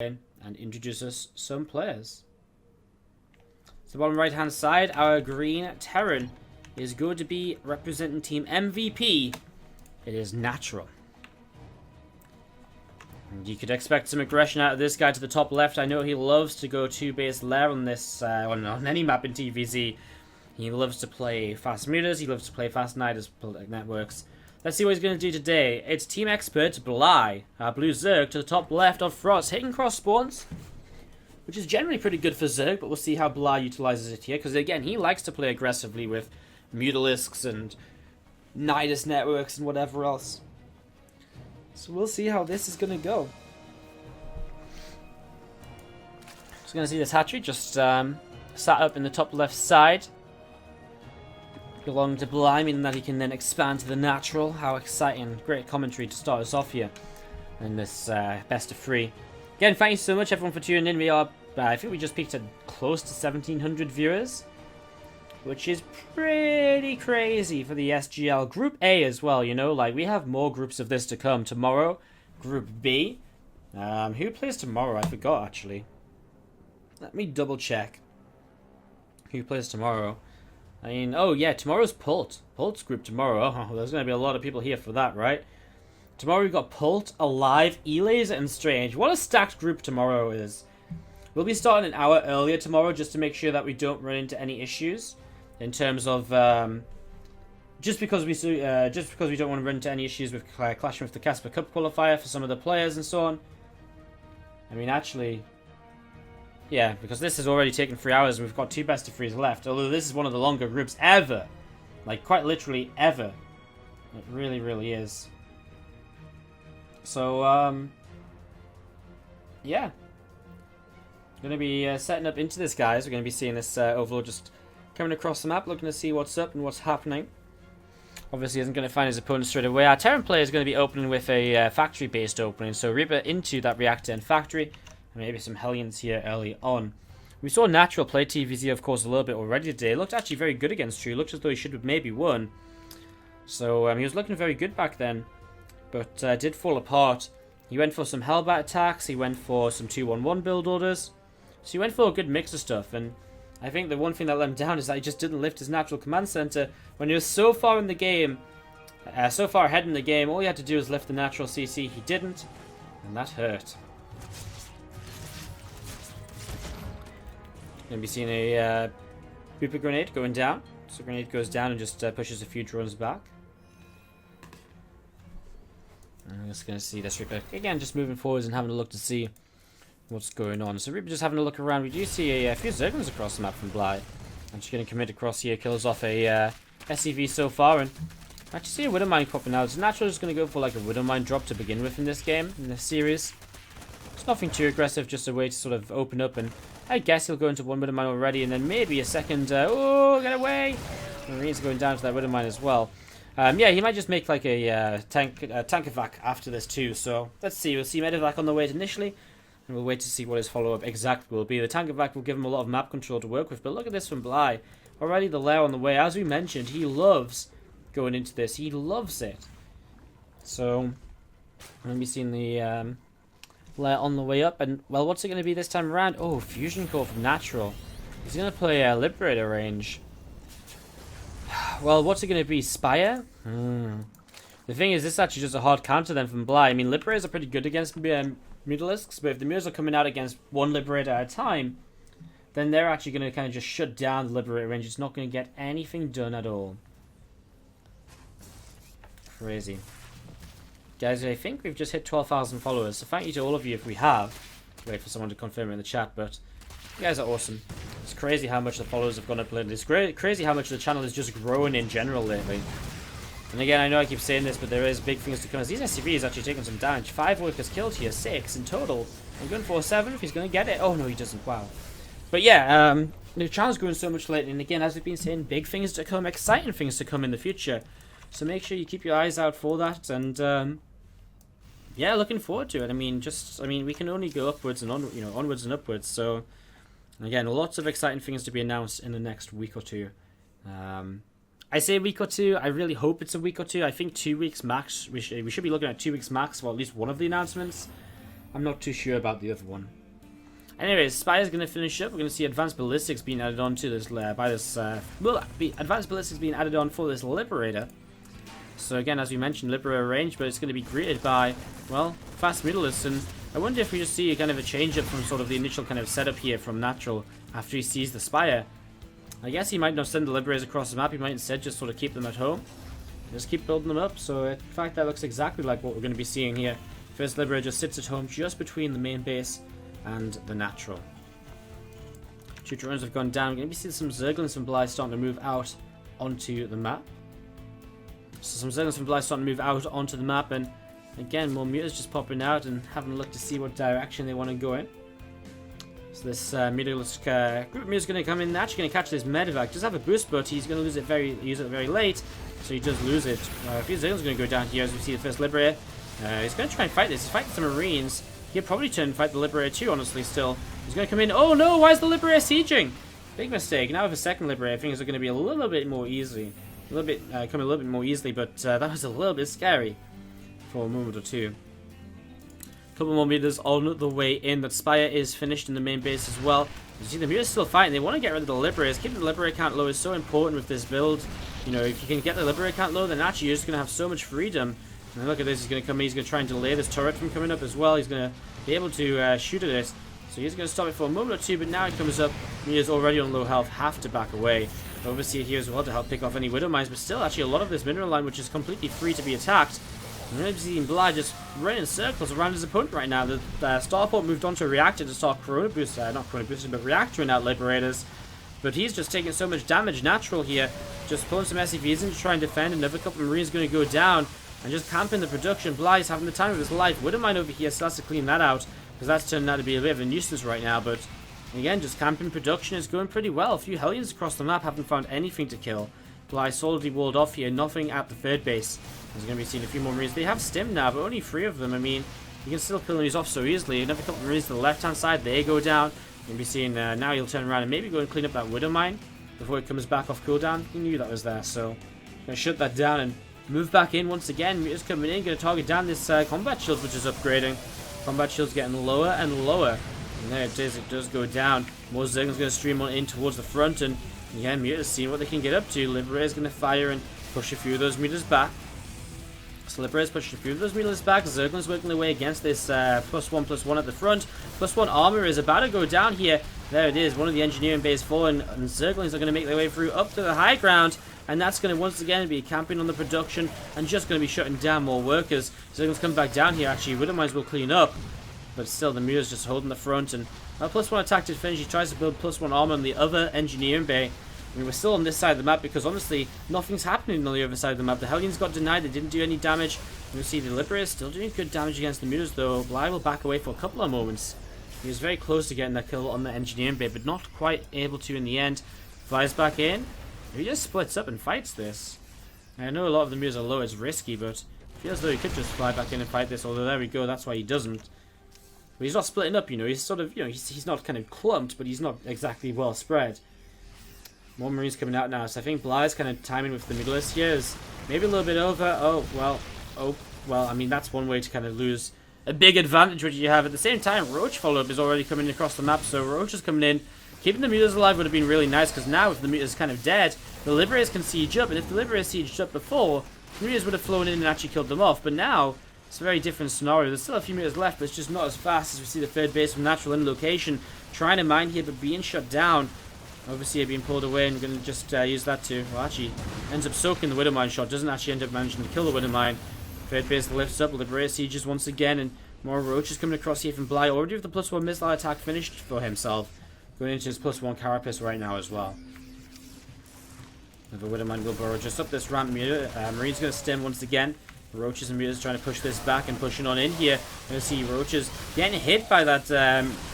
and introduce us some players. So the bottom right hand side, our green Terran is going to be representing team MVP. It is natural. And you could expect some aggression out of this guy to the top left. I know he loves to go 2-base lair on this, on any map in TVZ. He loves to play fast mutas, he loves to play fast niders networks. Let's see what he's going to do today. It's Team Expert Bly, our blue Zerg, to the top left of Frost, hitting cross spawns, which is generally pretty good for Zerg, but we'll see how Bly utilizes it here, because again, he likes to play aggressively with Mutalisks and Nidus networks and whatever else. So we'll see how this is going to go. Just going to see this hatchery just sat up in the top left side. Belong to Bly, meaning that he can then expand to the natural. How exciting. Great commentary to start us off here in this best of 3. Again, thank you so much everyone for tuning in. We are, I think we just peaked at close to 1,700 viewers, which is pretty crazy for the SGL Group A as well, you know, like we have more groups of this to come. Tomorrow, Group B. Who plays tomorrow? I forgot actually. Let me double check. Who plays tomorrow? I mean, oh yeah, tomorrow's Pult. Pult's group tomorrow. Oh, there's going to be a lot of people here for that, right? Tomorrow we've got Pult, Alive, Elaser, and Strange. What a stacked group tomorrow is. We'll be starting an hour earlier tomorrow just to make sure that we don't run into any issues. In terms of, just because we don't want to run into any issues with clashing with the Casper Cup qualifier for some of the players and so on. I mean, actually... yeah, because this has already taken 3 hours and we've got 2 best of 3s left. Although this is one of the longer groups ever. Like, quite literally ever. It really, really is. So, yeah. Going to be setting up into this, guys. We're going to be seeing this Overlord just coming across the map, looking to see what's up and what's happening. Obviously, isn't going to find his opponent straight away. Our Terran player is going to be opening with a factory-based opening. So, Reaper into that reactor and factory. Maybe some Hellions here early on. We saw Natural play TVZ, of course, a little bit already today. Looked actually very good against True. Looked as though he should have maybe won. So he was looking very good back then. But did fall apart. He went for some Hellbat attacks. He went for some 2-1-1 build orders. So he went for a good mix of stuff. And I think the one thing that let him down is that he just didn't lift his Natural command center. When he was so far in the game, so far ahead in the game, all he had to do was lift the Natural CC. He didn't. And that hurt. Going to be seeing a Booper grenade going down. So grenade goes down and just pushes a few drones back. I'm just going to see this Reaper again, just moving forwards and having a look to see what's going on. So Reaper just having a look around. We do see a few Zerglings across the map from Bly. I'm just going to commit across here, kills off a SCV so far, and actually see a Widowmine popping out. It's naturally just going to go for like a Widowmine drop to begin with in this game, in this series. It's nothing too aggressive, just a way to sort of open up, and I guess he'll go into one Widowmine already, and then maybe a second. Oh, get away! Marines going down to that Widowmine as well. Yeah, he might just make like a tank evac after this too. So let's see. We'll see Medevac on the way initially, and we'll wait to see what his follow-up exact will be. The tank evac will give him a lot of map control to work with. But look at this from Bly. Already the lair on the way. As we mentioned, he loves going into this. He loves it. So let me see the lair on the way up, and well, what's it going to be this time around? Oh, fusion core from Natural. He's going to play Liberator range. Well, what's it going to be? Spire? The thing is, this is actually just a hard counter then from Bly. I mean, Liberators are pretty good against Mutalisks, but if the Mutas are coming out against one Liberator at a time, then they're actually going to kind of just shut down the Liberator range. It's not going to get anything done at all. Crazy. Guys, I think we've just hit 12,000 followers, so thank you to all of you if we have. Wait for someone to confirm it in the chat, but you guys are awesome. It's crazy how much the followers have gone up lately. It's crazy how much the channel is just growing in general lately. And again, I know I keep saying this, but there is big things to come. As these SCVs actually taking some damage. 5 workers killed here, 6 in total. I'm going for 7 if he's going to get it. Oh no, he doesn't. Wow. But yeah, the channel's growing so much lately. And again, as we've been saying, big things to come, exciting things to come in the future. So make sure you keep your eyes out for that. And yeah, looking forward to it. I mean, we can only go upwards and onwards and upwards. So again, lots of exciting things to be announced in the next week or two. I say a week or two. I really hope it's a week or two. I think 2 weeks max. We should be looking at 2 weeks max for at least one of the announcements. I'm not too sure about the other one. Anyways, Spire's going to finish up. We're going to see advanced ballistics being added on to this advanced ballistics being added on for this Liberator. So again, as we mentioned, Liberator range, but it's going to be greeted by, well, fast Mutalisks, and I wonder if we just see a kind of a change up from sort of the initial kind of setup here from Natural after he sees the Spire. I guess he might not send the Liberators across the map. He might instead just sort of keep them at home, just keep building them up. So in fact, that looks exactly like what we're going to be seeing here. First Liberator just sits at home just between the main base and the Natural. Two drones have gone down. We're going to be seeing some Zerglings and Bly starting to move out onto the map. So some Zerglings and Bly starting to move out onto the map, and again, more Mutas just popping out and having a look to see what direction they want to go in. So this Mutalisk group of Mutas is going to come in, actually going to catch this Medivac. Does have a boost, but he's going to use it very late, so he does lose it. A few Zerglings are going to go down here as we see the first Liberator. He's going to try and fight this. He's fighting some Marines. He'll probably turn and fight the Liberator too, honestly, still. He's going to come in. Oh no, why is the Liberator sieging? Big mistake. Now with a second Liberator, things are going to be a little bit more easy. Coming a little bit more easily, but that was a little bit scary for a moment or two. A couple more meters on the way in, but Spire is finished in the main base as well. You see the Mutas still fighting. They want to get rid of the Liberators. Keeping the Liberator count low is so important with this build. You know, if you can get the Liberator count low, then actually you're just going to have so much freedom. And look at this, he's going to come in, he's going to try and delay this turret from coming up as well. He's going to be able to shoot at it. So he's going to stop it for a moment or two, but now it comes up. He is already on low health, have to back away. Overseer here as well to help pick off any Widow Mines, but still actually a lot of this mineral line which is completely free to be attacked. And we're seeing Bly just running in circles around his opponent right now. The Starport moved on to a reactor to start Corona Booster, not Corona Booster, but reactoring out Liberators. But he's just taking so much damage. Natural here, just pulling some SCVs in to try and defend. Another couple of Marines going to go down. And just camping the production. Bly's having the time of his life. Widowmine over here still has to clean that out, because that's turning out to be a bit of a nuisance right now. But again, just camping production is going pretty well. A few Hellions across the map haven't found anything to kill. Bly solidly walled off here. Nothing at the third base. There's going to be seeing a few more Marines. They have stim now, but only 3 of them. I mean, you can still kill these off so easily. Another couple of Marines to the left-hand side. They go down. You're going to be seeing now he'll turn around and maybe go and clean up that Widowmine before it comes back off cooldown. He knew that was there, so going to shut that down and move back in once again. Mutas coming in, going to target down this combat shield, which is upgrading. Combat shield's getting lower and lower. And there it is, it does go down. More Zerglings going to stream on in towards the front, and again, Mutas seeing what they can get up to. Liberator's going to fire and push a few of those Mutas back. So Liberator's pushing a few of those Mutas back. Zerglings working their way against this +1/+1 at the front. +1 armor is about to go down here. There it is, one of the engineering bays fallen, and Zerglings are going to make their way through up to the high ground. And that's going to once again be camping on the production and just going to be shutting down more workers. Zerglings come back down here actually. Widow Mines will clean up. But still, the Muta's just holding the front. And +1 attack to finish. He tries to build +1 armor on the other engineering bay. I mean, we're still on this side of the map because honestly, nothing's happening on the other side of the map. The Hellions got denied. They didn't do any damage. You see the Liberators still doing good damage against the Mutas though. Bly will back away for a couple of moments. He was very close to getting that kill on the engineering bay, but not quite able to in the end. Flies back in. He just splits up and fights this. I know a lot of the Mutas are low, it's risky, but it feels as though he could just fly back in and fight this, although there we go, that's why he doesn't. But he's not splitting up, you know, he's sort of, you know, he's not kind of clumped, but he's not exactly well spread. More Marines coming out now, so I think Bly's kind of timing with the Mutalisks here is maybe a little bit over. Oh, well, I mean, that's one way to kind of lose a big advantage which you have. At the same time, Roach follow-up is already coming across the map, so Roach is coming in. Keeping the Mutas alive would have been really nice, because now if the Mutas kind of dead, the Liberators can siege up, and if the Liberators sieged up before, the Mutas would have flown in and actually killed them off. But now, it's a very different scenario. There's still a few Mutas left, but it's just not as fast as we see the third base from Natural in location. Trying to mine here, but being shut down. Overseer being pulled away, and we're going to just use that to, well, actually, ends up soaking the Widow Mine shot. Doesn't actually end up managing to kill the Widow Mine. Third base lifts up, Liberator sieges once again, and more Roaches coming across here from Bly. Already with the +1 missile attack finished for himself. Going into his +1 carapace right now as well. Another Widowmine will burrow just up this ramp. Marine's going to stem once again. Roaches and Mutas trying to push this back and pushing on in here. You're going to see Roaches getting hit by that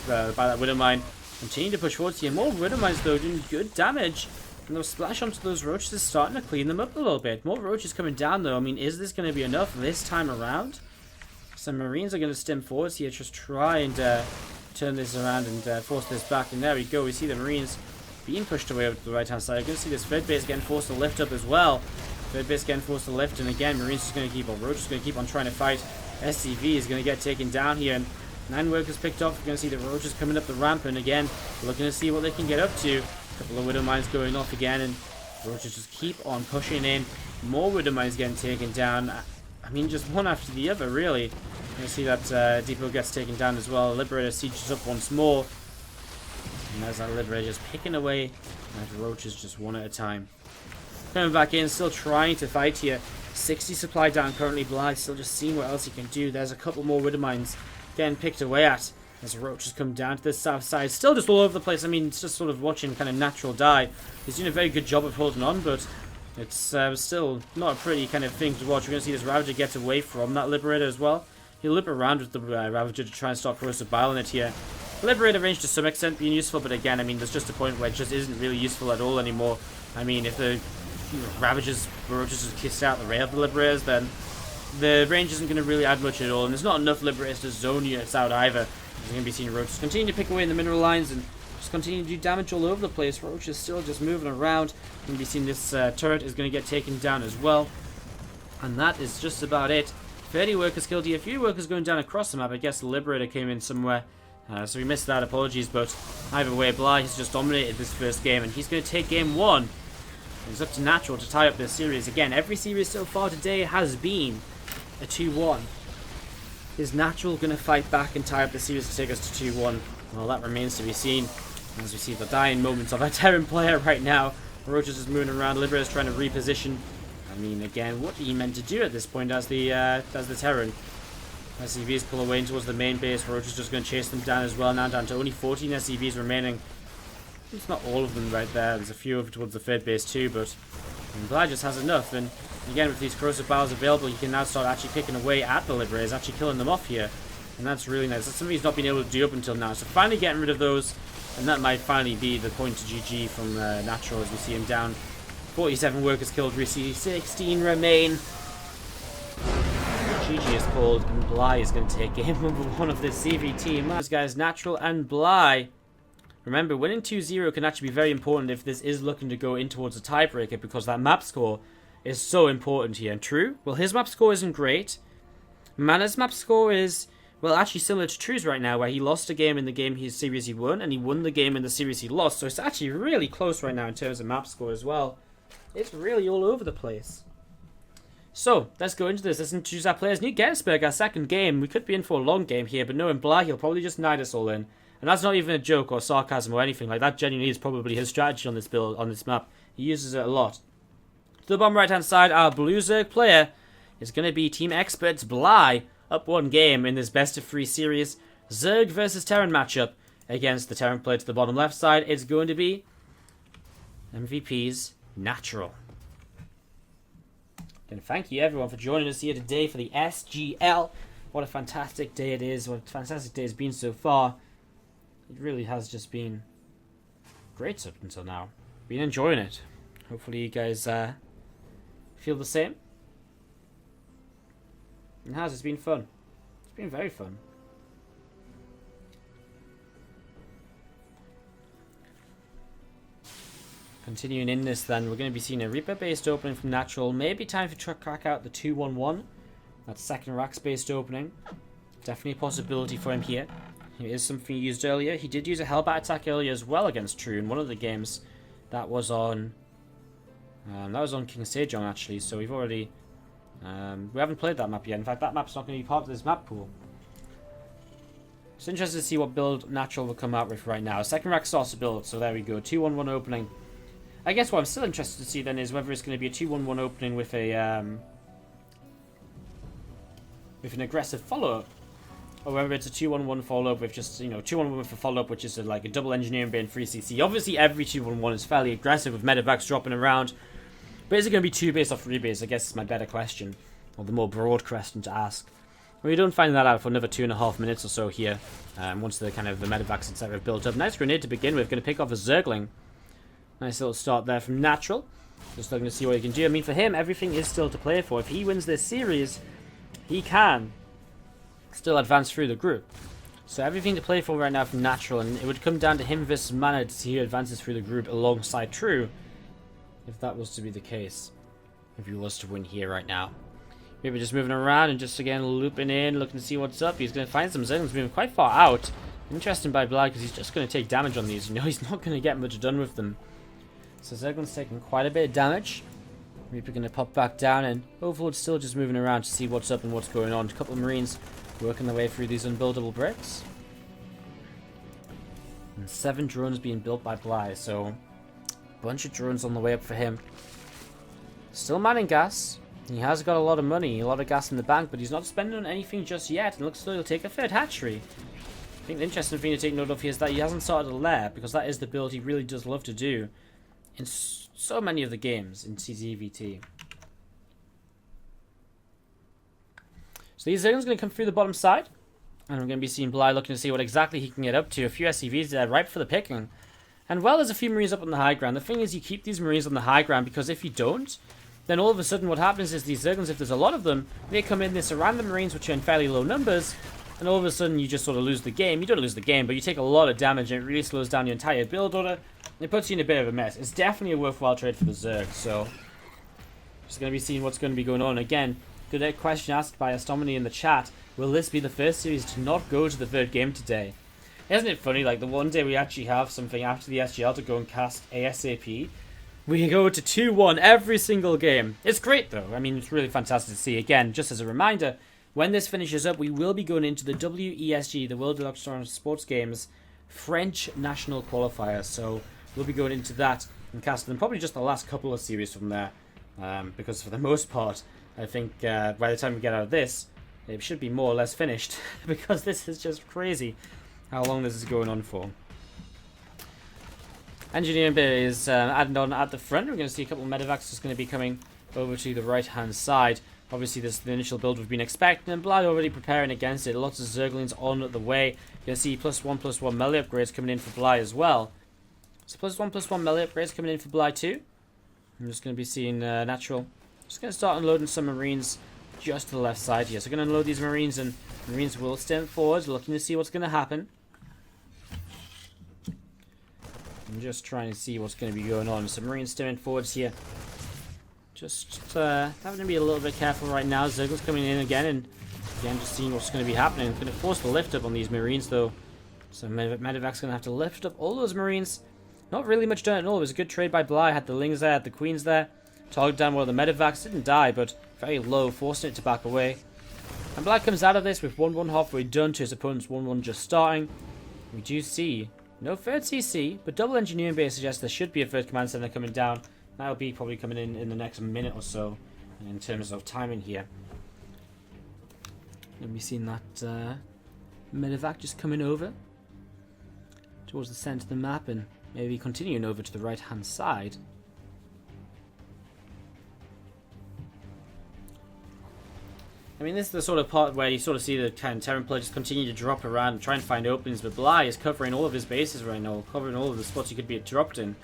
Widowmine. Continuing to push forward here. More Widowmines though doing good damage. And those splash onto those Roaches is starting to clean them up a little bit. More Roaches coming down though. I mean, is this going to be enough this time around? Some Marines are going to stem forwards here. Just try and turn this around and force this back, and there we go. We see the Marines being pushed away over to the right hand side. You're going to see this third base getting forced to lift up as well. Third base getting forced to lift, and again Marines is going to keep on. Roach is going to keep on trying to fight. SCV is going to get taken down here, and 9 workers picked off. We're going to see the Roaches coming up the ramp, and again, looking to see what they can get up to. A couple of Widow Mines going off again, and Roaches just keep on pushing in. More Widow Mines getting taken down. I mean, just one after the other, really. You see that Depot gets taken down as well. Liberator sieges up once more. And there's that Liberator just picking away at Roaches just one at a time. Coming back in, still trying to fight here. 60 supply down currently. Blythe still just seeing what else he can do. There's a couple more Widow Mines getting picked away at as Roaches come down to the south side. Still just all over the place. I mean, it's just sort of watching kind of Natural die. He's doing a very good job of holding on, but it's still not a pretty kind of thing to watch. We're going to see this Ravager get away from that Liberator as well. He'll lip around with the Ravager to try and stop Corrosive Bile in it here. Liberator range to some extent being useful, but again, I mean, there's just a point where it just isn't really useful at all anymore. I mean, if the Ravagers just kissed out the rail of the Liberators, then the range isn't going to really add much at all, and there's not enough Liberators to zone units out either. There's going to be seeing Roaches continue to pick away in the mineral lines and just continue to do damage all over the place. Roaches still just moving around. We're going to be seeing this turret is going to get taken down as well. And that is just about it. 30 workers killed here. A few workers going down across the map. I guess the Liberator came in somewhere. So we missed that. Apologies. But either way, Bly has just dominated this first game. And he's going to take game 1. It's up to Natural to tie up this series. Again, every series so far today has been a 2-1. Is Natural going to fight back and tie up the series to take us to 2-1? Well, that remains to be seen. As we see the dying moments of a Terran player right now. Roaches is moving around. Liberator's trying to reposition. I mean, again, what are you meant to do at this point as the Terran? SCVs pull away towards the main base. Roaches just going to chase them down as well. Now down to only 14 SCVs remaining. It's not all of them right there. There's a few over towards the third base too, but Bly just has enough. And again, with these Corrosive Biles available, you can now start actually picking away at the Liberators, actually killing them off here. And that's really nice. That's something he's not been able to do up until now. So finally getting rid of those, and that might finally be the point to GG from Natural as we see him down. 47 workers killed, we see 16 remain. GG is called, and Bly is going to take game number 1 of this ZvT. Those guys, Natural and Bly. Remember, winning 2-0 can actually be very important if this is looking to go in towards a tiebreaker, because that map score is so important here. And True, well, his map score isn't great. Mana's map score is, well, actually similar to True's right now, where he lost a game in the game his series he won, and he won the game in the series he lost. So it's actually really close right now in terms of map score as well. It's really all over the place. So, let's go into this. Let's introduce our players. New Gettysburg, our second game. We could be in for a long game here, but knowing Bly, he'll probably just knight us all in. And that's not even a joke or sarcasm or anything like that. Genuinely is probably his strategy on this build, on this map. He uses it a lot. To the bottom right-hand side, our Blue Zerg player is going to be Team Experts Bly, up 1 game in this best-of-3 series. Zerg versus Terran matchup against the Terran player to the bottom left side. It's going to be MVP's Natural. And thank you everyone for joining us here today for the SGL. What a fantastic day it is. What a fantastic day it's been so far. It really has just been great up until now. Been enjoying it. Hopefully you guys feel the same. And how's it been fun? It's been very fun. Continuing in this then, we're going to be seeing a Reaper-based opening from Natural. Maybe time to crack out the 2-1-1. That second Rax-based opening. Definitely a possibility for him here. It is something he used earlier. He did use a Hellbat attack earlier as well against True in one of the games. That was on King Sejong actually, so we've already... we haven't played that map yet. In fact, that map's not going to be part of this map pool. It's interesting to see what build Natural will come out with right now. Second Rax Saucer build, so there we go. 2-1-1 opening. I guess what I'm still interested to see then is whether it's going to be a 2-1-1 opening with a with an aggressive follow-up, or whether it's a 2-1-1 follow-up with just, you know, 2-1-1 with a follow-up which is like a double engineering bay and 3CC. Obviously every 2-1-1 is fairly aggressive with medevacs dropping around, but is it going to be 2 base or 3 base? I guess is my better question, or the more broad question to ask. We don't find that out for another 2.5 minutes or so here, once the kind of the medevacs etc. have built up. Nice grenade to begin with, going to pick off a Zergling. Nice little start there from Natural. Just looking to see what he can do. I mean, for him, everything is still to play for. If he wins this series, he can still advance through the group. So everything to play for right now from Natural, and it would come down to him versus Mana to see who advances through the group alongside True, if that was to be the case. If he was to win here right now. Maybe just moving around and just again looping in, looking to see what's up. He's going to find some Zerglings moving quite far out. Interesting by Bly because he's just going to take damage on these. You know, he's not going to get much done with them. So Zergling's taking quite a bit of damage. Reaper going to pop back down, and Overlord's still just moving around to see what's up and what's going on. A couple of Marines working their way through these unbuildable bricks. And 7 drones being built by Bly, so a bunch of drones on the way up for him. Still mining gas. He has got a lot of money, a lot of gas in the bank, but he's not spending on anything just yet. And looks as though he'll take a third hatchery. I think the interesting thing to take note of here is that he hasn't started a lair, because that is the build he really does love to do in so many of the games in ZvT. So these Zerglings going to come through the bottom side, and we're going to be seeing Bly looking to see what exactly he can get up to. A few SCVs there, ripe for the picking. And while there's a few Marines up on the high ground, the thing is you keep these Marines on the high ground, because if you don't, then all of a sudden what happens is these Zerglings, if there's a lot of them, they come in, they surround the Marines, which are in fairly low numbers, and all of a sudden you just sort of lose the game. You don't lose the game, but you take a lot of damage, and it really slows down your entire build order. It puts you in a bit of a mess. It's definitely a worthwhile trade for the Zerg, so just going to be seeing what's going to be going on. Again, good question asked by Astomony in the chat. Will this be the first series to not go to the third game today? Isn't it funny, like the one day we actually have something after the SGL to go and cast ASAP, we go to 2-1 every single game. It's great though. I mean, it's really fantastic to see. Again, just as a reminder, when this finishes up, we will be going into the WESG, the World Electronic Sports Games, French National Qualifier. So we'll be going into that and casting them probably just the last couple of series from there. Because for the most part, I think by the time we get out of this, it should be more or less finished. Because this is just crazy how long this is going on for. Engineering bit is added on at the front. We're going to see a couple of medevacs just going to be coming over to the right hand side. Obviously this is the initial build we've been expecting, and Bly already preparing against it. Lots of Zerglings on the way. You're going to see +1/+1 melee upgrades coming in for Bly as well. So +1/+1 melee upgrades coming in for Bly too. I'm just going to be seeing natural. Just going to start unloading some Marines just to the left side here. So we're going to unload these Marines, and Marines will stand forward, looking to see what's going to happen. I'm just trying to see what's going to be going on. Some Marines steering forwards here. Just having to be a little bit careful right now. Zergling's coming in again, and again just seeing what's going to be happening. Going to force the lift up on these Marines though. So Medevac's going to have to lift up all those Marines. Not really much done at all. It was a good trade by Bly. Had the Lings there, had the Queens there. Targeted down one of the Medevacs. Didn't die, but very low, forcing it to back away. And Bly comes out of this with 1-1 halfway done to his opponent's 1-1 just starting. We do see no third CC, but double engineering base suggests there should be a third command center coming down. That'll be probably coming in the next minute or so in terms of timing here. And we've seen that Medevac just coming over towards the center of the map and maybe continuing over to the right hand side. I mean, this is the sort of part where you sort of see the kind of Terran player just continue to drop around and try and find openings, but Bly is covering all of his bases right now, covering all of the spots he could be dropped in.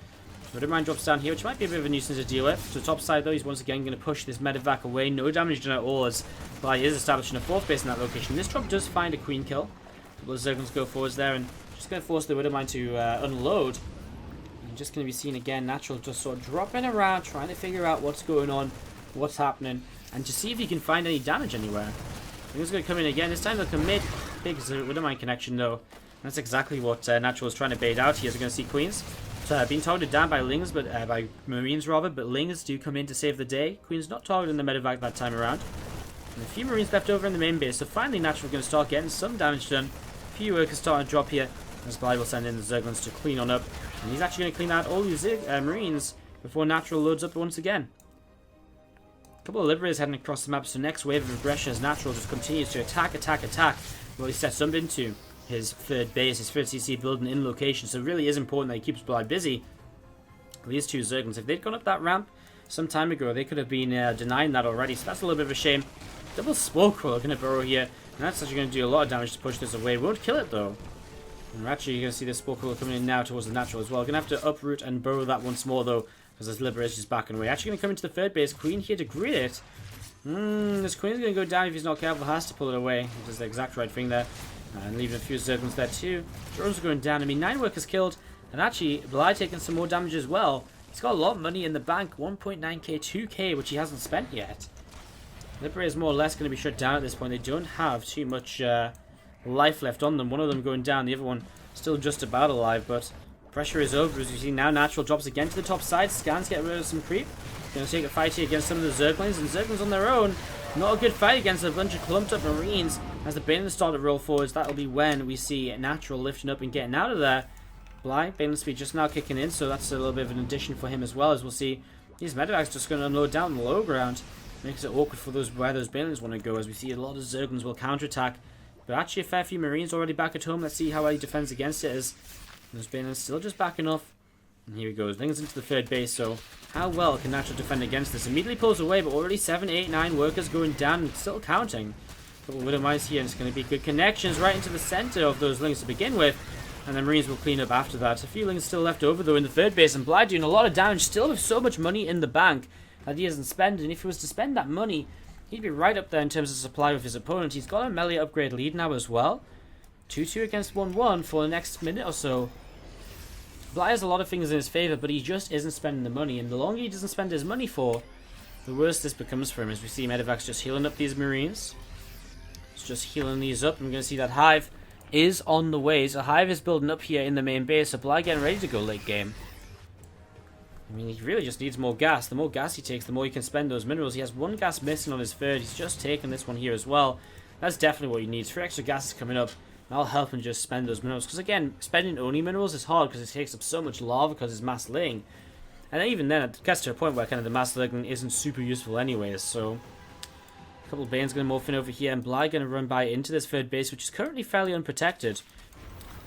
Rodamine drops down here, which might be a bit of a nuisance to deal with. To the top side though, he's once again going to push this Medevac away. No damage done at all as Bly is establishing a fourth base in that location. This drop does find a Queen kill. A couple of Zerglings go forwards there and just going to force the Widowmine to unload. And just going to be seen again, Natural just sort of dropping around, trying to figure out what's going on, what's happening, and to see if he can find any damage anywhere. I think he's going to come in again. This time they'll commit. Big Widowmine connection though. And that's exactly what Natural is trying to bait out here. So we're going to see Queens. Being targeted down by Lings, but by Marines rather, but Lings do come in to save the day. Queen's not targeting the Medevac that time around. And a few Marines left over in the main base, so finally Natural going to start getting some damage done. A few workers starting to drop here, as Bly will send in the Zerglings to clean on up. And he's actually going to clean out all these Marines before Natural loads up once again. A couple of Liberators heading across the map, so next wave of aggression as Natural just continues to attack. Well, he sets them into his third base, his third CC building in location, so it really is important that he keeps Bly busy. These two Zerglings, if they'd gone up that ramp some time ago, they could have been denying that already, so that's a little bit of a shame. Double Smoke Roller going to burrow here, and that's actually going to do a lot of damage to push this away. Won't kill it though. And we're actually going to see this Smoke Roller coming in now towards the Natural as well. Going to have to uproot and burrow that once more though, because this Liberation is just backing away. Actually going to come into the third base. Queen here to grid it. This Queen's going to go down if he's not careful. Has to pull it away, which is the exact right thing there. And leaving a few Zerglings there too. Drones are going down. I mean, 9 workers killed. And actually, Bly taking some more damage as well. He's got a lot of money in the bank. 1.9k, 2k, which he hasn't spent yet. Liberator is more or less going to be shut down at this point. They don't have too much life left on them. One of them going down, the other one still just about alive, but pressure is over. As you see now, Natural drops again to the top side. Scans get rid of some creep. Going to take a fight here against some of the Zerglings, and Zerglings on their own. Not a good fight against a bunch of clumped up Marines. As the Banelings start to roll forwards, that'll be when we see Natural lifting up and getting out of there. Bly, Banelings speed just now kicking in, so that's a little bit of an addition for him as well, as we'll see these medevacs just going to unload down the low ground. Makes it awkward for those where those Banelings want to go, as we see a lot of Zerglings will counterattack. But actually a fair few Marines already back at home. Let's see how well he defends against it, as those Banelings still just backing off. And here he goes, Lings into the third base, so how well can Natural defend against this? Immediately pulls away, but already 7, 8, 9 workers going down and still counting. A couple of Widow Mice here, and it's going to be good connections right into the center of those Lings to begin with. And the Marines will clean up after that. A few Lings still left over though in the third base, and Bly doing a lot of damage, still with so much money in the bank that he hasn't spent. And if he was to spend that money, he'd be right up there in terms of supply with his opponent. He's got a melee upgrade lead now as well. 2-2 against 1-1 for the next minute or so. Bly has a lot of things in his favour, but he just isn't spending the money. And the longer he doesn't spend his money for, the worse this becomes for him. As we see Medevacs just healing up these Marines. It's just healing these up. And we're going to see that Hive is on the way. So Hive is building up here in the main base. So Bly getting ready to go late game. I mean, he really just needs more gas. The more gas he takes, the more he can spend those minerals. He has 1 gas missing on his third. He's just taken this one here as well. That's definitely what he needs. 3 extra gases coming up. That'll help him just spend those minerals. Because again, spending only minerals is hard because it takes up so much lava because it's mass laying. And even then, it gets to a point where kind of the mass laying isn't super useful anyways. So, a couple of Banes going to morph in over here. And Bly going to run by into this third base, which is currently fairly unprotected.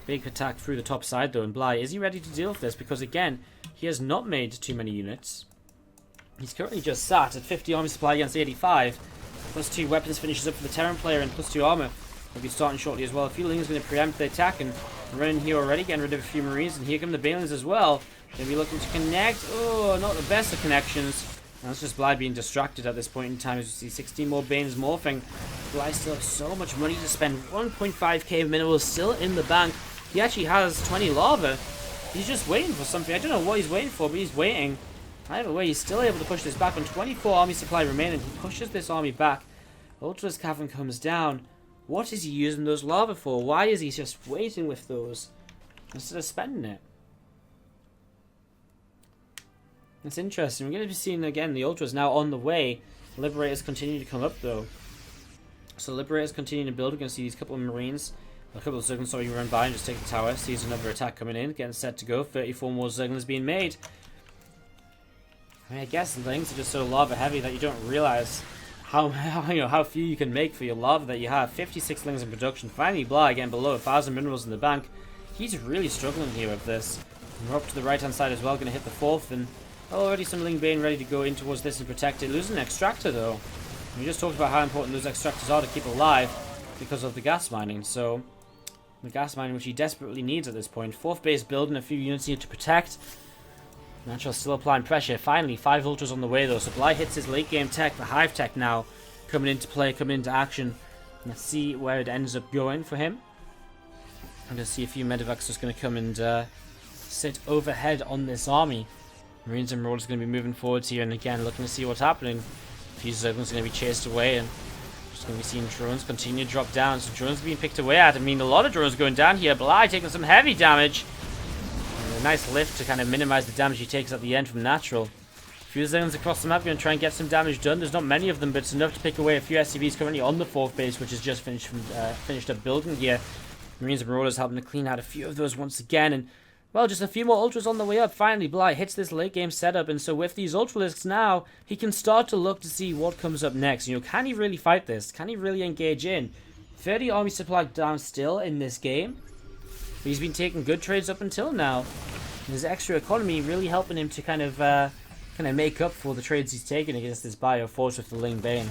Big attack through the top side though. And Bly, is he ready to deal with this? Because again, he has not made too many units. He's currently just sat at 50 army supply against 85. Plus 2 weapons finishes up for the Terran player, and plus 2 armor. Will be starting shortly as well. A few Lings going to preempt the attack and run in here already, getting rid of a few Marines. And here come the Banelings as well. Going to be looking to connect. Oh, not the best of connections. And that's just Bly being distracted at this point in time, as you see 16 more Banes morphing. Bly still has so much money to spend. 1.5k minerals still in the bank. He actually has 20 lava. He's just waiting for something. I don't know what he's waiting for, but he's waiting. Either way, he's still able to push this back on 24 army supply remaining. He pushes this army back. Ultra's Cavern comes down. What is he using those lava for? Why is he just waiting with those instead of spending it? It's interesting. We're going to be seeing again the Ultras now on the way. Liberators continue to come up though. So Liberators continue to build. We're going to see these couple of Marines. A couple of Zerglings already run by and just take the tower. Sees another attack coming in, getting set to go. 34 more Zerglings being made. I mean, I guess Lings are just so lava heavy that you don't realize how few you can make for your lava that you have. 56 Lings in production. Finally, Bly again below 1,000 minerals in the bank. He's really struggling here with this. And we're up to the right hand side as well, going to hit the 4th, and already some Ling Bane ready to go in towards this and protect it. Losing an extractor though. We just talked about how important those extractors are to keep alive because of the gas mining. So the gas mining, which he desperately needs at this point. 4th base building, a few units here to protect. Natural still applying pressure. Finally, 5 Ultras on the way though. So Bly hits his late game tech, the Hive tech now coming into play, coming into action. Let's see where it ends up going for him. I'm going to see a few Medevacs just going to come and sit overhead on this army. Marines and Marauders going to be moving forwards here, and again looking to see what's happening. A few Zerglings going to be chased away, and just going to be seeing drones continue to drop down. So drones being picked away at. I mean, a lot of drones going down here. Bly taking some heavy damage. And a nice lift to kind of minimize the damage he takes at the end from Natural. A few Zerglings across the map going to try and get some damage done. There's not many of them, but it's enough to pick away a few SCVs currently on the 4th base, which is just finished up building here. Marines and Marauders helping to clean out a few of those once again, and well, just a few more Ultras on the way up. Finally, Bly hits this late game setup, and so with these Ultralisks now, he can start to look to see what comes up next. You know, can he really fight this? Can he really engage in? 30 army supply down still in this game. But he's been taking good trades up until now. And his extra economy really helping him to kind of make up for the trades he's taken against this Bio Force with the Ling Bane.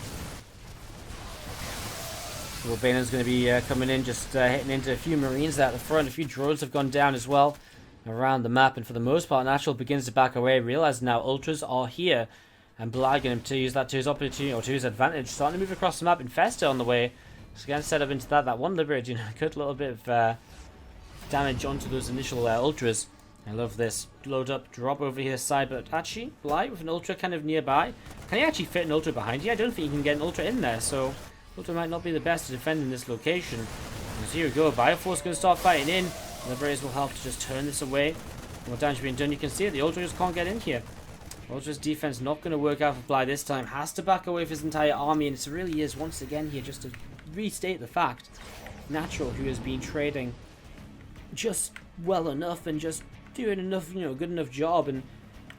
Well, Bane's going to be coming in, just hitting into a few Marines out the front. A few drones have gone down as well around the map, and for the most part, Natural begins to back away, realize now Ultras are here, and Bly going to use that to his opportunity, or to his advantage, starting to move across the map. Infesta on the way, so again set up into that one Liberator, you know, a good little bit of damage onto those initial Ultras. I love this load up, drop over here side, but actually Bly with an Ultra kind of nearby Can he actually fit an Ultra behind here? I don't think he can get an Ultra in there, so Ultra might not be the best to defend in this location. And so here we go, Bioforce going to start fighting in. Liberators will help to just turn this away. More damage being done, you can see it, the Ultra just can't get in here. Ultra's defense not going to work out for Bly this time. Has to back away with his entire army, and it really is, once again here, just to restate the fact, Natural, who has been trading just well enough and just doing enough, good enough job. And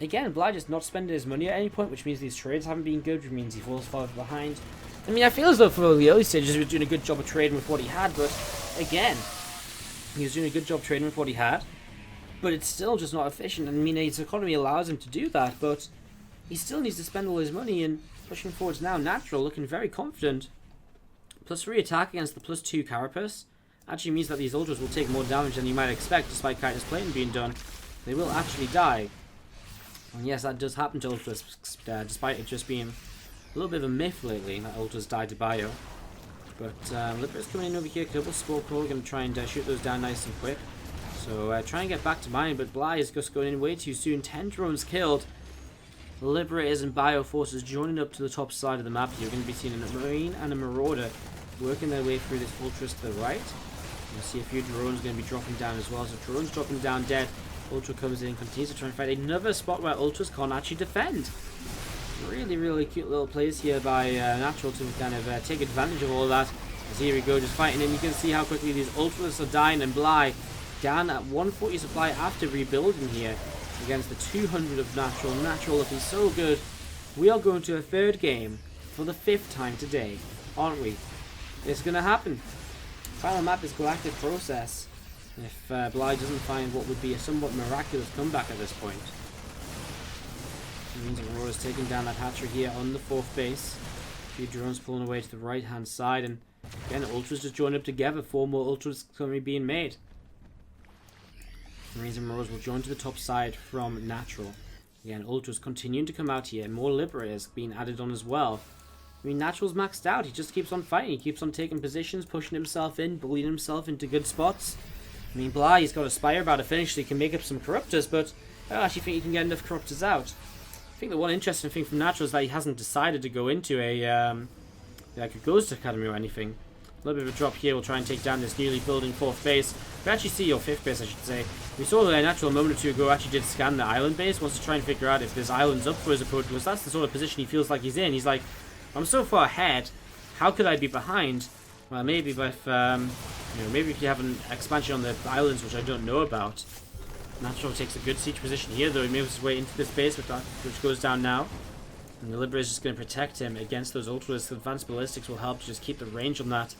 again, Bly just not spending his money at any point, which means these trades haven't been good, which means he falls far behind. I mean, I feel as though for the early stages he was doing a good job of trading with what he had, but again, he was doing a good job trading with what he had. But it's still just not efficient. I mean, his economy allows him to do that, but he still needs to spend all his money. And pushing forwards now, Natural looking very confident. +3 attack against the +2 Carapace actually means that these Ultras will take more damage than you might expect, despite Chitinous Plating being done. They will actually die. And yes, that does happen to Ultras, despite it just being a little bit of a myth lately that Ultras die to Bio. But Libera's coming in over here, couple Spore Crawl, going to try and shoot those down nice and quick. So try and get back to mine, but Bly is just going in way too soon. 10 drones killed. Liberators and Bioforces joining up to the top side of the map. You're going to be seeing a Marine and a Marauder working their way through this Ultras to the right. You'll see a few drones going to be dropping down as well. So drones dropping down dead. Ultra comes in and continues to try and fight another spot where Ultras can't actually defend. Really, really cute little plays here by Natural to kind of take advantage of all of that. As here we go, just fighting in. You can see how quickly these Ultras are dying, and Bly down at 140 supply after rebuilding here against the 200 of Natural. Natural looking so good. We are going to a third game for the 5th time today, aren't we? It's going to happen. Final map is Galactic Process. If Bly doesn't find what would be a somewhat miraculous comeback at this point. It means Aurora's taking down that hatchery here on the 4th base. A few drones pulling away to the right hand side, and again, Ultras just joined up together. 4 more Ultras currently being made. Marines and Marauds will join to the top side from Natural. Again, Ultras continuing to come out here. More Liberators being added on as well. I mean, Natural's maxed out. He just keeps on fighting. He keeps on taking positions, pushing himself in, bullying himself into good spots. I mean, Bly, he's got a Spire about to finish, so he can make up some Corruptors, but I don't actually think he can get enough Corruptors out. I think the one interesting thing from Natural is that he hasn't decided to go into a Ghost Academy or anything. A little bit of a drop here. We'll try and take down this newly building 4th base. We actually see your 5th base, I should say. We saw that Natural a moment or two ago actually did scan the island base. Wants to try and figure out if there's islands up for his opponent, because that's the sort of position he feels like he's in. He's like, I'm so far ahead. How could I be behind? Well, maybe if maybe if you have an expansion on the islands, which I don't know about. Natural takes a good siege position here, though he moves his way into this base, which goes down now. And the Liberator is just going to protect him against those Ultras. The advanced ballistics will help to just keep the range on that.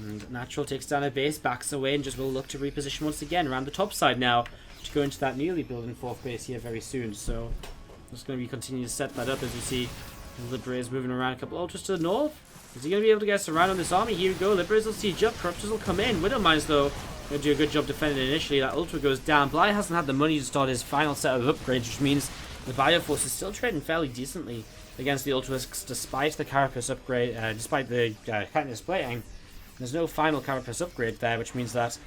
And Natural takes down a base, backs away, and just will look to reposition once again around the top side now to go into that newly building 4th base here very soon. So just going to be continuing to set that up as you see the Liberators moving around. A couple Ultras to the north. Is he going to be able to get us around on this army? Here we go. Liberators will siege up. Corruptors will come in. Widowmines, though, going to do a good job defending initially. That Ultra goes down. Bly hasn't had the money to start his final set of upgrades, which means the Bioforce is still trading fairly decently against the Ultras, despite the Carapace upgrade, despite the Chitinous Plating. There's no final Carapace upgrade there, which means that,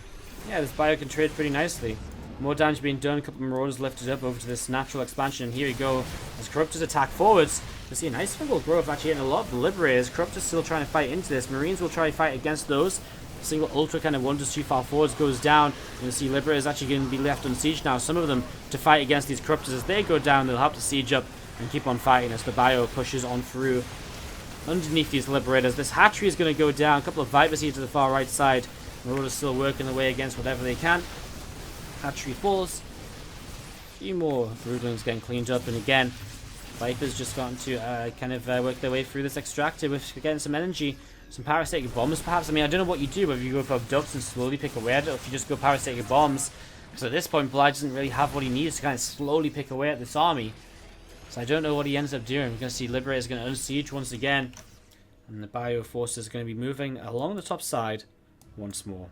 yeah, this Bio can trade pretty nicely. More damage being done, a couple of Marauders lifted up over to this Natural expansion, and here we go. As Corruptors attack forwards, you see a nice single growth actually hitting a lot of the Liberators. Corruptors still trying to fight into this. Marines will try to fight against those. A single Ultra kind of wanders too far forwards, goes down. You'll see Liberators actually going to be left on siege now. Some of them to fight against these Corruptors. As they go down, they'll have to siege up and keep on fighting as the Bio pushes on through. Underneath these Liberators, this hatchery is going to go down. A couple of Vipers here to the far right side. Marauders still working their way against whatever they can. Hatchery falls. A few more Broodlings getting cleaned up, and again, Vipers just gotten to work their way through this extractor with getting some energy, some parasitic bombs perhaps. I mean, I don't know what you do, whether you go for ducks and slowly pick away at it, or if you just go parasitic bombs. Because at this point, Bly doesn't really have what he needs to kind of slowly pick away at this army. So I don't know what he ends up doing. We're going to see Liberators going to unsiege once again. And the Bioforce is going to be moving along the top side once more.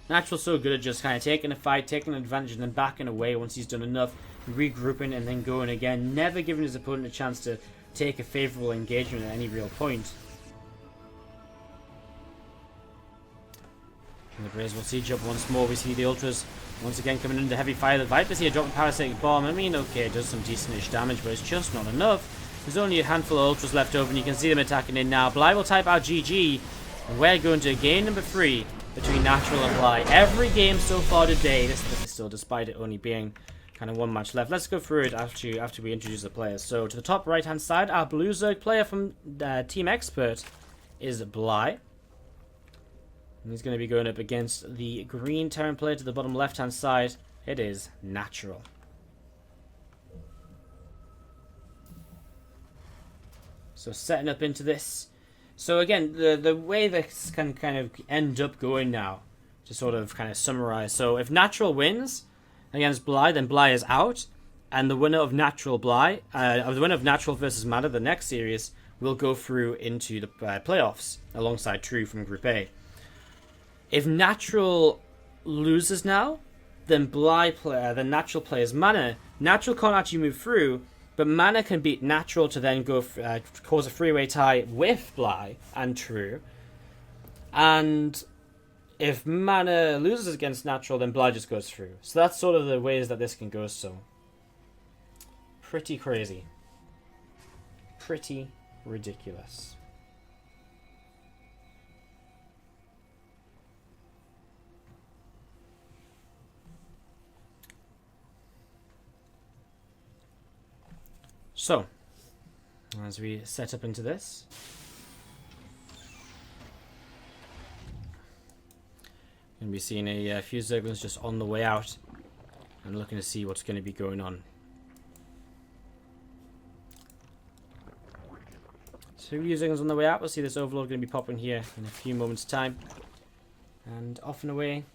Natural's so good at just kind of taking a fight, taking advantage, and then backing away once he's done enough, regrouping, and then going again, never giving his opponent a chance to take a favourable engagement at any real point. And the Braves will see jump once more. We see the Ultras once again coming under heavy fire. The Vipers here dropping Parasitic Bomb. I mean, okay, it does some decentish damage, but it's just not enough. There's only a handful of Ultras left over, and you can see them attacking in now. Bly will type out GG, and we're going to game number 3 between Natural and Bly. Every game so far today, this is still, despite it only being kind of one match left. Let's go through it after we introduce the players. So to the top right hand side, our Blue Zerg player from Team Expert is Bly. And he's going to be going up against the green Terran player to the bottom left hand side. It is Natural. So setting up into this. So again, the way this can kind of end up going now, to sort of kind of summarize. So if Natural wins against Bly, then Bly is out, and the winner of Natural Bly, the winner of Natural versus Mana, the next series, will go through into the playoffs alongside True from Group A. If Natural loses now, then then Natural plays Mana. Natural can't actually move through, but Mana can beat Natural to then go cause a three-way tie with Bly and True. And if Mana loses against Natural, then Bly just goes through. So that's sort of the ways that this can go. So pretty crazy, pretty ridiculous. So, as we set up into this, we're going to be seeing a few Zerglings just on the way out and looking to see what's going to be going on. So, a few Zerglings on the way out. We'll see this Overlord going to be popping here in a few moments' time, and off and away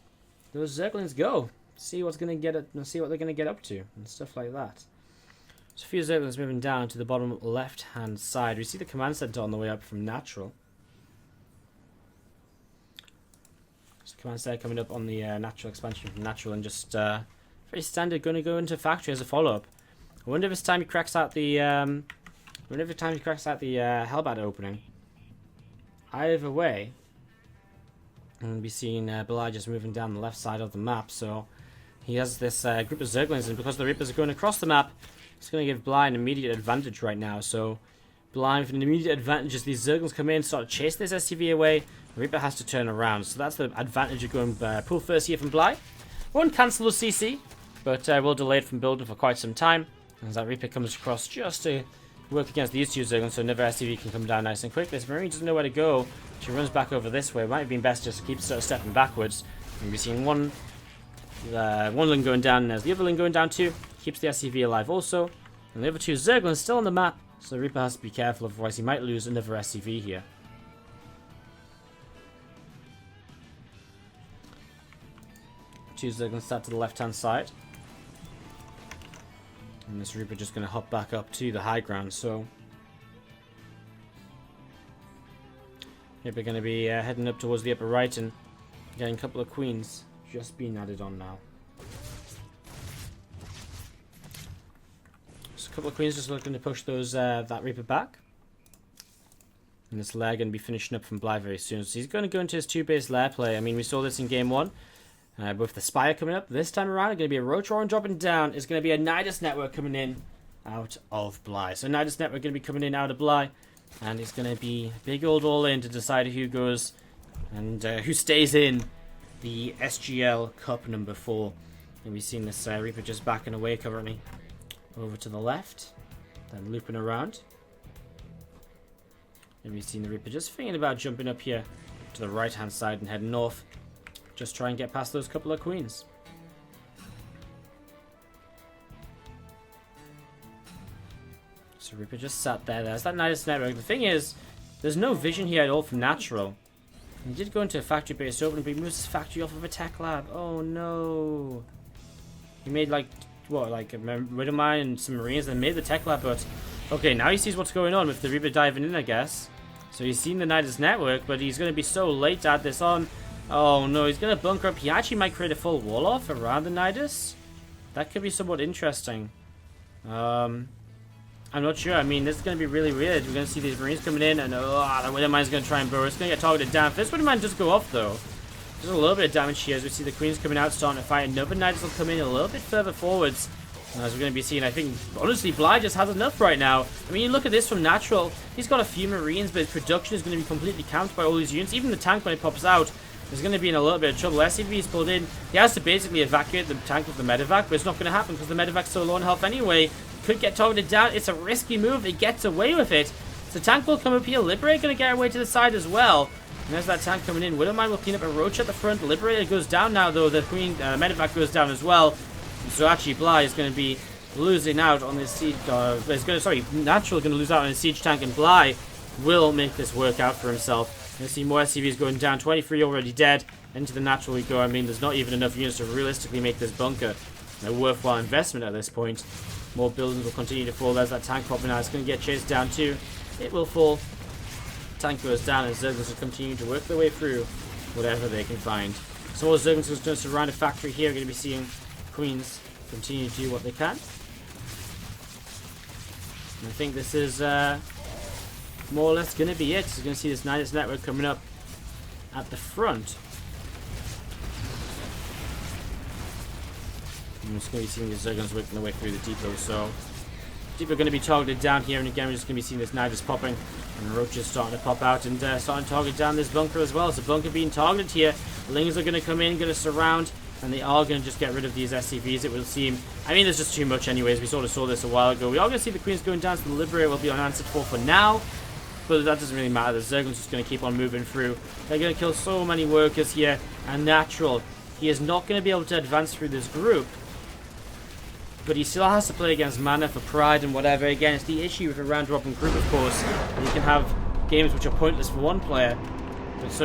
those Zerglings go. See what's going to get it, see what they're going to get up to and stuff like that. So a few Zerglings moving down to the bottom left-hand side. We see the command center on the way up from Natural. So command center coming up on the Natural expansion from Natural, and just very standard, going to go into factory as a follow-up. I wonder if it's time he cracks out the Hellbat opening. Either way, I'm going to be seeing Bly just moving down the left side of the map. So he has this group of Zerglings, and because the Reapers are going across the map, it's going to give Bly an immediate advantage right now. So Bly with an immediate advantage as these Zerglings come in, start to chase this SCV away. The Reaper has to turn around. So that's the advantage of going pull first here from Bly. Won't cancel the CC, but will delay it from building for quite some time. As that Reaper comes across just to work against these two Zerglings, so another SCV can come down nice and quick. This Marine doesn't know where to go. She runs back over this way. It might have been best just to keep sort of stepping backwards. And we're seeing one Ling going down, and there's the other Ling going down too. Keeps the SCV alive also. And the other two Zerglings still on the map, so the Reaper has to be careful, otherwise he might lose another SCV here. Two Zerglings start to the left hand side. And this Reaper just going to hop back up to the high ground, so Reaper going to be heading up towards the upper right and getting a couple of Queens just being added on now. So a couple of Queens just looking to push those that Reaper back. And this lair going to be finishing up from Bly very soon. So he's going to go into his two-base lair play. I mean, we saw this in game 1. With the Spire coming up, this time around, it's going to be a Rotoran dropping down. It's going to be a Nidus Network coming in out of Bly. So Nidus Network going to be coming in out of Bly. And it's going to be big old all-in to decide who goes and who stays in the SGL Cup number 4. And we've seen this Reaper just backing away currently. Over to the left. Then looping around. And we've seen the Reaper just thinking about jumping up here to the right-hand side and heading north. Just try and get past those couple of Queens. So Reaper just sat there. There's that Nidus Network. The thing is, there's no vision here at all from Natural. He did go into a factory base opening, but he moves his factory off of a tech lab. Oh no. He made like, what, like a Widowmine and some Marines and made the tech lab, but okay, now he sees what's going on with the Reaper diving in, I guess. So he's seen the Nidus Network, but he's going to be so late to add this on. Oh no, he's going to bunker up. He actually might create a full wall off around the Nidus. That could be somewhat interesting. I'm not sure. I mean, this is going to be really weird. We're going to see these Marines coming in, and the Widowmine's going to try and burrow. It's going to get targeted down. If this Widowmine does go off, though, Just a little bit of damage here as we see the Queens coming out, starting to fight. Another Knights will come in a little bit further forwards. And as we're going to be seeing, I think, honestly, Bly just has enough right now. I mean, you look at this from Natural. He's got a few Marines, but his production is going to be completely countered by all these units. Even the tank, when it pops out, is going to be in a little bit of trouble. SCV is pulled in. He has to basically evacuate the tank with the medevac, but it's not going to happen because the medevac's so low on health anyway. Could get targeted down. It's a risky move. It gets away with it. So tank will come up here. Liberate going to get away to the side as well. And there's that tank coming in. Widowmine will clean up a Roach at the front. Liberator goes down now, though. The Queen medevac goes down as well. So actually, Bly is going to be losing out on this siege. Natural going to lose out on his siege tank, and Bly will make this work out for himself. You see more SCVs going down. 23 already dead. Into the Natural we go. I mean, there's not even enough units to realistically make this bunker a worthwhile investment at this point. More buildings will continue to fall. There's that tank popping out. It's going to get chased down too. It will fall. Tank goes down, and Zerglings will continue to work their way through whatever they can find. So all Zerglings are going to surround a factory here. We're going to be seeing Queens continue to do what they can. And I think this is more or less going to be it. So you're going to see this Nidus network coming up at the front. I'm just going to be seeing the Zerglings working their way through the depot. So depot are going to be targeted down here, and again we're just going to be seeing this Nidus popping, and Roaches starting to pop out and starting to target down this bunker as well. So bunker being targeted here. Lings are going to come in, going to surround, and they are going to just get rid of these SCVs, it will seem. I mean, there's just too much anyways. We sort of saw this a while ago. We are going to see the Queens going down, so the Liberator will be unanswered for now. But that doesn't really matter. The Zerglings just going to keep on moving through. They're going to kill so many workers here. And Natural, he is not going to be able to advance through this group. But he still has to play against Mana for Pride and whatever. Again, it's the issue with a round-robin group, of course. You can have games which are pointless for one player, but so